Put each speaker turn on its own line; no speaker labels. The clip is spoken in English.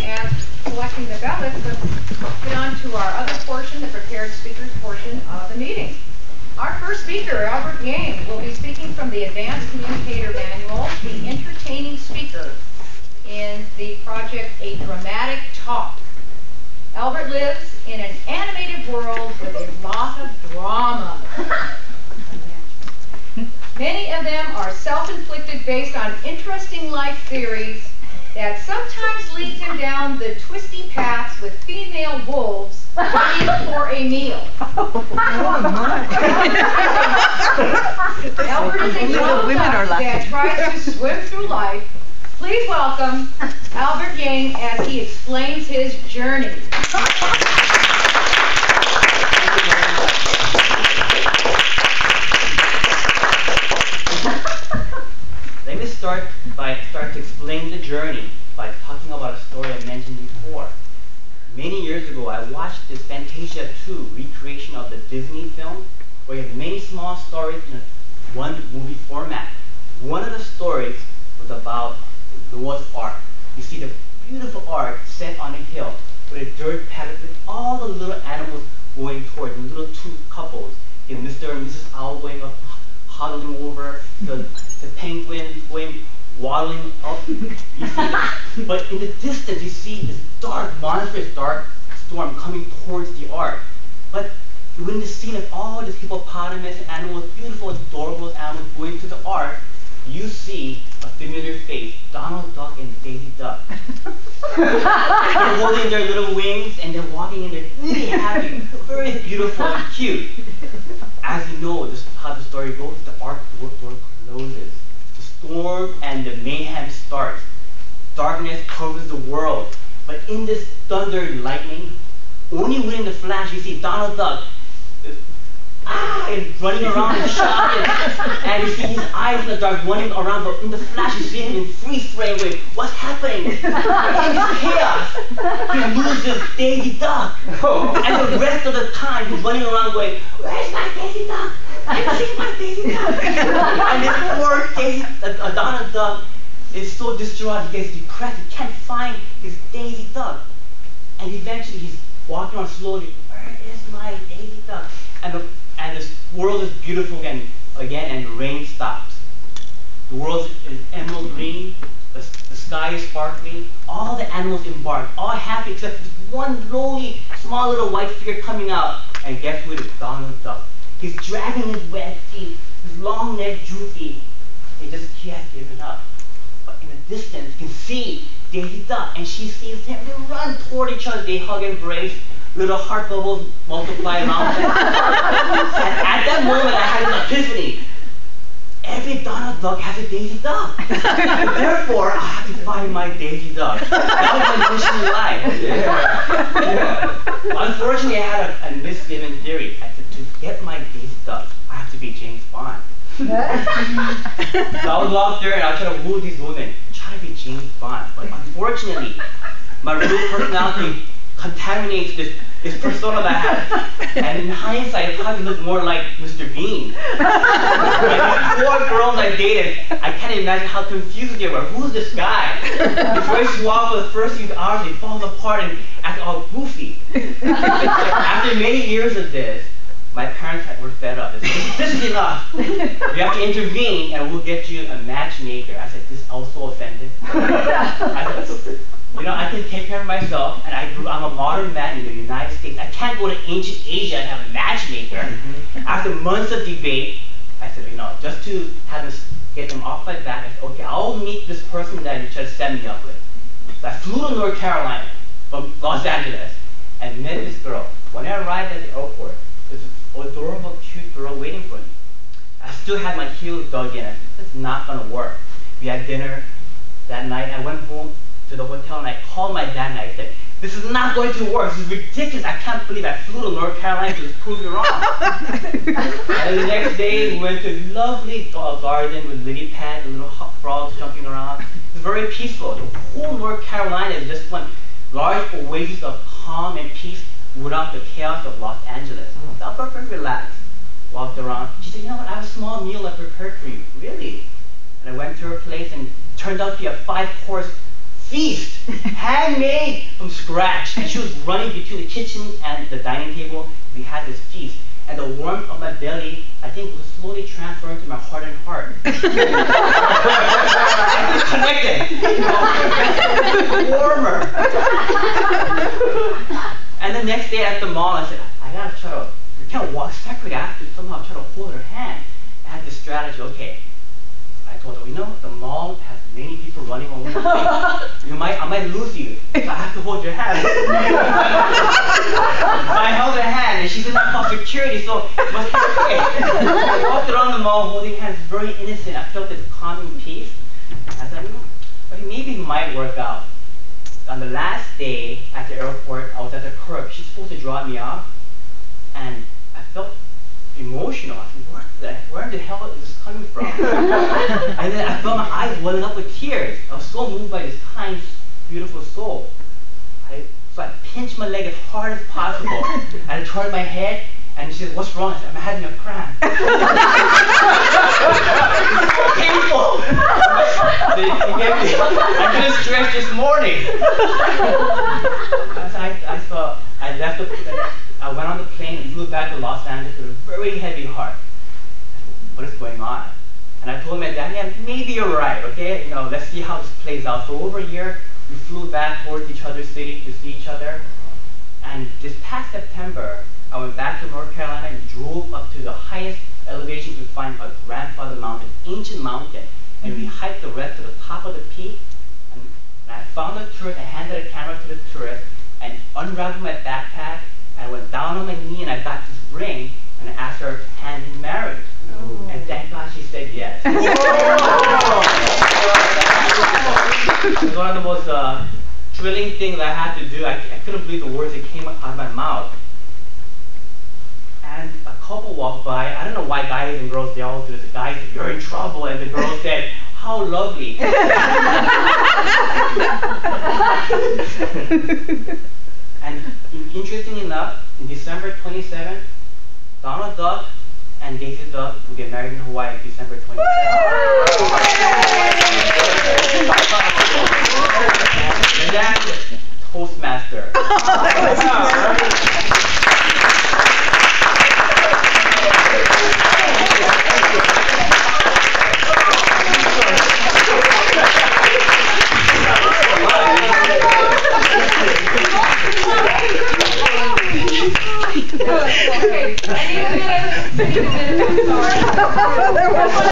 and collecting the ballots, let's get on to our other portion, the prepared speakers portion of the meeting. Our first speaker, Albert Yang, will be speaking from the Advanced Communicator Manual, the entertaining speaker in the project A Dramatic Talk. Albert lives in an animated world with a lot of drama. Many of them are self-inflicted based on interesting life theories that sometimes leads him down the twisty paths with female wolves waiting for a meal. Albert is a grown up that tries to swim through life. Please welcome Albert Yang as he explains his journey.
Let me start to explain the journey by talking about a story I mentioned before. Many years ago, I watched this Fantasia 2 recreation of the Disney film, where you have many small stories in one movie format. One of the stories was about Noah's Ark. You see the beautiful ark set on a hill with a dirt paddock with all the little animals going toward the little two couples. Mr. and Mrs. Owl going up, huddling over, the penguin going waddling up. You see but in the distance you see this dark, monstrous dark storm coming towards the ark. But when the scene of all these hippopotamus animals, beautiful, adorable animals going to the ark, you see a familiar face, Donald Duck and Daisy Duck. They're holding their little wings and they're walking and they're really happy, very beautiful and cute. As you know, this is how the story goes. The ark door closes. The storm and the mayhem starts. Darkness covers the world. But in this thunder and lightning, only within the flash you see Donald Duck and running around and shouting, and you see his eyes in the dark running around, but in the flash you see him in freeze frame with what's happening? In this chaos, he loses Daisy Duck. And the rest of the time he's running around going, where's my Daisy Duck? I see my Daisy Duck. And this poor Donald Duck is so distraught, he gets depressed, he can't find his Daisy Duck. And eventually he's walking on slowly, where is my Daisy Duck? And this world is beautiful again, and the rain stops. The world is emerald green, the sky is sparkling, all the animals embark, all happy except this one lowly, small little white figure coming out, and guess who it is? Donald Duck. He's dragging his wet feet, his long neck droopy. He has given up. But in the distance, you can see Daisy Duck, and she sees him. They run toward each other, they hug and embrace. Little heart bubbles multiply around them. And at that moment, I had an epiphany. Every Donald Duck has a Daisy Duck. Therefore, I have to find my Daisy Duck. That was my mission in life. Yeah. Unfortunately, I had a misgiven theory. I said, to get my Daisy Duck, I have to be James Bond. So I'll go out there and I'll try to woo these women. Try to be James Bond. But unfortunately, my real personality contaminates this persona that I have. And in hindsight, it probably looked more like Mr. Bean. Like the 4 girls I dated, I can't imagine how confused they were. Who's this guy? He's very suave for the first few hours, he falls apart and acts all goofy. After many years of this, my parents were fed up. They said, this is enough. We have to intervene and we'll get you a matchmaker. I said, this is also offended. I said, I can take care of myself, and I'm a modern man in the United States. I can't go to ancient Asia and have a matchmaker. After months of debate, I said, just to get them off my back, I said, okay, I'll meet this person that you try to set me up with. So I flew to North Carolina from Los Angeles and met this girl. When I arrived at the airport, there's this adorable, cute girl waiting for me. I still had my heels dug in. I said, this is not going to work. We had dinner that night. I went home to the hotel and I called my dad and I said, this is not going to work. This is ridiculous. I can't believe I flew to North Carolina to just prove you wrong. And the next day we went to a lovely garden with lily pads and little frogs jumping around. It's very peaceful. The whole North Carolina is just one large oasis of calm and peace without the chaos of Los Angeles. So I felt very relaxed. Walked around. She said, you know what, I have a small meal I prepared for you. Really? And I went to her place and it turned out to be a 5-course feast, handmade from scratch. And she was running between the kitchen and the dining table. We had this feast. And the warmth of my belly, I think, was slowly transferring to my heart and heart. It's connected. Warmer. And the next day at the mall, I said, I gotta try to, we can't walk separately. I have to somehow try to hold her hand. I had this strategy. Okay. I told her, you know, the mall has many people running all over the place. I might lose you, so I have to hold your hand. So I held her hand, and she didn't have enough security, so it was okay. I walked around the mall holding hands, very innocent. I felt this calming peace. I thought, you know, okay, maybe it might work out. On the last day at the airport, I was at the curb. She's supposed to drop me off, and I felt emotional. I said, where the hell is this coming from? And then I felt my eyes welling up with tears. I was so moved by this kind, beautiful soul. So I pinched my leg as hard as possible. And I turned my head, and she said, what's wrong? I said, I'm having a cramp. It's so painful. I didn't stretch this morning. I went on the plane and flew back to Los Angeles with a very heavy heart. What is going on? And I told my dad, yeah, maybe you're right, okay? You know, let's see how this plays out. So over a year, we flew back towards each other's city to see each other. And this past September, I went back to North Carolina and drove up to the highest elevation to find a grandfather mountain, ancient mountain. And we hiked the rest to the top of the peak. And I found the tourist, I handed a camera to the tourist, and unraveled my backpack. I went down on my knee and I got this ring, and I asked her hand in marriage. Oh. And thank God she said yes. It was one of the most thrilling things I had to do. I couldn't believe the words that came out of my mouth. And a couple walked by. I don't know why guys and girls, they all do this. The guy said, you're in trouble. And the girl said, how lovely. And interestingly enough, in December 27th, Donald Duck and Daisy Duck will get married in Hawaii December 27th.